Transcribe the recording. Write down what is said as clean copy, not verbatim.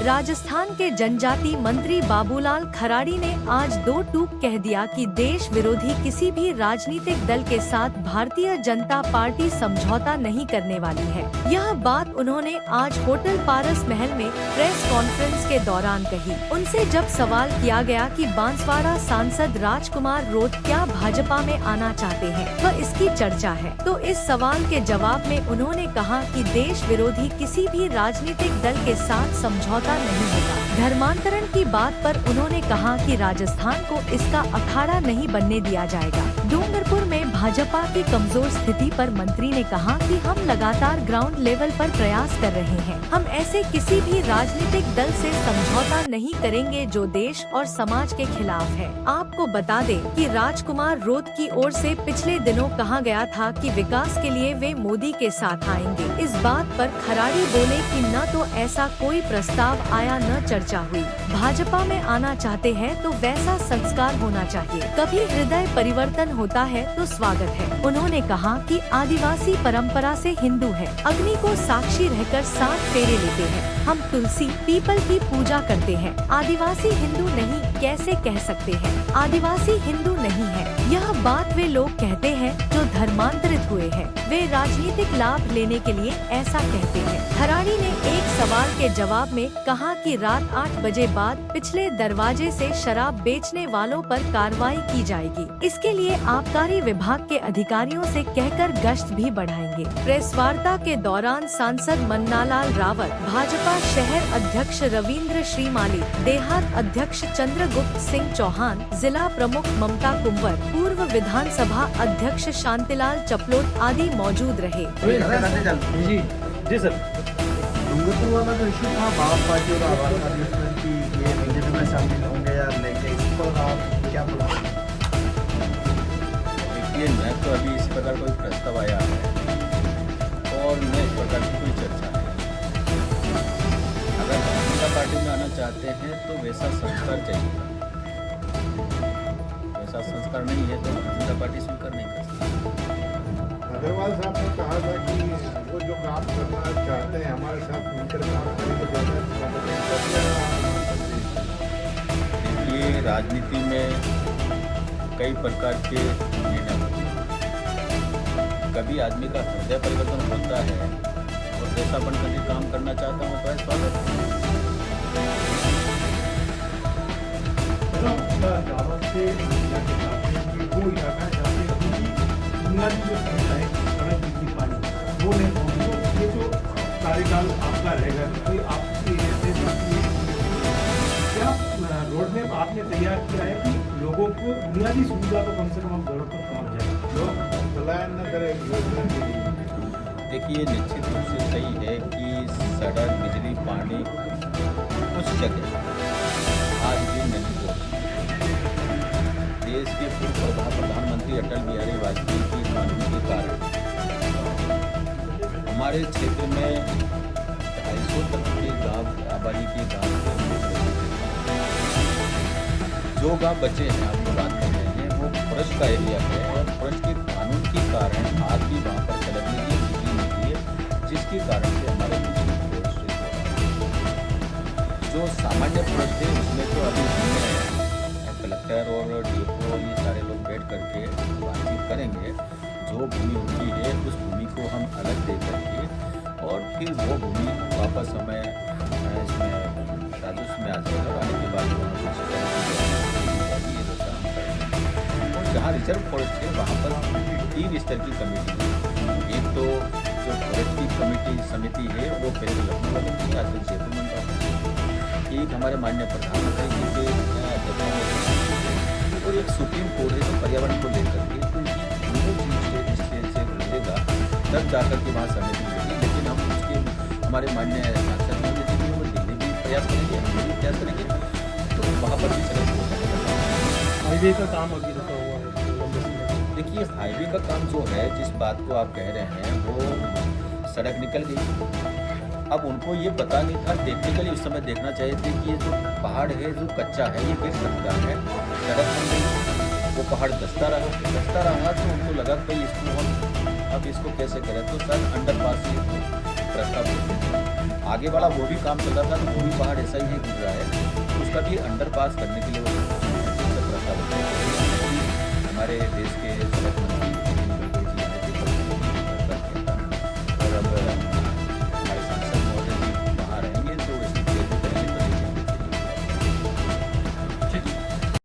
राजस्थान के जनजाति मंत्री बाबूलाल खराड़ी ने आज दो टूक कह दिया कि देश विरोधी किसी भी राजनीतिक दल के साथ भारतीय जनता पार्टी समझौता नहीं करने वाली है। यह बात उन्होंने आज होटल पारस महल में प्रेस कॉन्फ्रेंस के दौरान कही। उनसे जब सवाल किया गया कि बांसवाड़ा सांसद राजकुमार रोत क्या भाजपा में आना चाहते हैं, वह इसकी चर्चा है, तो इस सवाल के जवाब में उन्होंने कहा कि देश विरोधी किसी भी राजनीतिक दल के साथ समझौता नहीं होगा। धर्मांतरण की बात पर उन्होंने कहा कि राजस्थान को इसका अखाड़ा नहीं बनने दिया जाएगा। डूंगरपुर में भाजपा की कमजोर स्थिति पर मंत्री ने कहा कि हम लगातार ग्राउंड लेवल पर प्रयास कर रहे हैं। हम ऐसे किसी भी राजनीतिक दल से समझौता नहीं करेंगे जो देश और समाज के खिलाफ है। आपको बता दें कि राजकुमार रोत की ओर से पिछले दिनों कहा गया था कि विकास के लिए वे मोदी के साथ आएंगे। इस बात पर खराड़ी बोले कि न तो ऐसा कोई प्रस्ताव आया न चर्चा हुई। भाजपा में आना चाहते हैं तो वैसा संस्कार होना चाहिए। कभी हृदय परिवर्तन होता है तो स्वागत है। उन्होंने कहा कि आदिवासी परंपरा से हिंदू है, अग्नि को साक्षी रहकर 7 फेरे लेते हैं। हम तुलसी पीपल की पूजा करते हैं। आदिवासी हिंदू नहीं कैसे कह सकते हैं? आदिवासी हिंदू नहीं है। यह बात वे लोग कहते हैं जो धर्मांतरित हुए हैं। वे राजनीतिक लाभ लेने के लिए ऐसा कहते हैं। खराड़ी ने एक सवाल के जवाब में कहा कि रात 8 बजे बाद पिछले दरवाजे से शराब बेचने वालों पर कार्रवाई की जाएगी। इसके लिए आबकारी विभाग के अधिकारियों से कहकर गश्त भी बढ़ाएंगे। प्रेस वार्ता के दौरान सांसद मन्नालाल रावत, भाजपा शहर अध्यक्ष रविंद्र श्रीमाली, देहात अध्यक्ष चंद्रगुप्त सिंह चौहान, जिला प्रमुख ममता कुंवर, पूर्व विधानसभा अध्यक्ष शांतिलाल चपलोत आदि मौजूद रहे। जी सर, डूंगरपुर वाला जो इशू था बाप पार्टी और आवाज पार्टी की ये बीजेपी में शामिल होंगे या लेंगे, इस पर आप क्या बोला? देखिए, न तो अभी इस प्रकार कोई प्रस्ताव आया है और न इस प्रकार की कोई चर्चा है। अगर जनता पार्टी में आना चाहते हैं तो वैसा संस्कार चाहिए। वैसा संस्कार नहीं है तो जनता पार्टी स्वीकार नहीं कर सकती। अग्रवाल साहब ने कहा था कि वो जो काम करना चाहते हैं हमारे साथ मिलकर काम करेंगे। देखिए, राजनीति में कई प्रकार के निर्णय होते हैं। कभी आदमी का हृदय परिवर्तन होता है और जैसा बनकर के काम करना चाहता हूँ तो स्वागत वो नहीं होगी। ये जो कार्यकाल आपका रहेगा, कोई आपकी क्या रोड मैप आपने तैयार किया है कि लोगों को बुनियादी सुविधा तो कम से कम घरों पर पहुँच जाए, लोग पलायन न करें योजना के लिए? देखिए, निश्चित रूप से सही है कि सड़क, बिजली, पानी कुछ जगह आज भी नहीं पहुँची। देश के पूर्व प्रधानमंत्री अटल बिहारी वाजपेयी की कानून के कारण हमारे क्षेत्र में 250 तक के गाँव आबादी के गाँव जो गाँव बचे हैं, आपको बात कर रहे हैं, वो फॉरेस्ट का एरिया है और फॉरेस्ट के कानून के कारण आज भी वहाँ पर चलने की बिजली नहीं है, जिसके कारण से हमारे जो सामान्य फॉरेस्ट है उसमें तो अभी कलेक्टर और डीएफओ ये सारे लोग बैठ करके बातचीत करेंगे। जो भूमि उनकी है उस भूमि को हम अलग दे करके और फिर वो भूमि वापस हमें इसमें राजस्व में आ जाएगा। आने के बाद और जहाँ रिजर्व फॉरेस्ट है वहाँ पर 3 स्तर की कमेटी है। एक तो जो फॉरेस्ट की कमेटी समिति है वो पहले लखनऊ में थी, आजकल जयपुर में है। एक हमारे माननीय प्रधानमंत्री जी के और एक सुप्रीम कोर्ट है जो पर्यावरण को लेकर के, तो ये दोनों चीज़ से मिलेगा तब जाकर के वहाँ समिति मिलेगी। लेकिन हम उसके हमारे माननीय सांसद मोदी जी वो दिल्ली भी प्रयास करेंगे, हम भी प्रयास करेंगे, तो वहाँ पर भी सड़क हाईवे का काम अभी रुका हुआ है। देखिए, हाईवे का काम जो है, जिस बात को आप कह रहे हैं, वो सड़क निकल गई। अब उनको ये पता नहीं था, टेक्निकली उस समय देखना चाहिए थे कि ये जो पहाड़ है जो कच्चा है ये गिर सकता है। सड़क बन गई, वो पहाड़ दस्ता रहा तो उनको लगा कि इसको हम अब इसको कैसे करें, तो सर अंडरपास प्रस्ताव देते हैं। आगे वाला वो भी काम चल रहा था तो वो भी पहाड़ ऐसा ही है गिर रहा है, उसका भी अंडरपास करने के लिए वो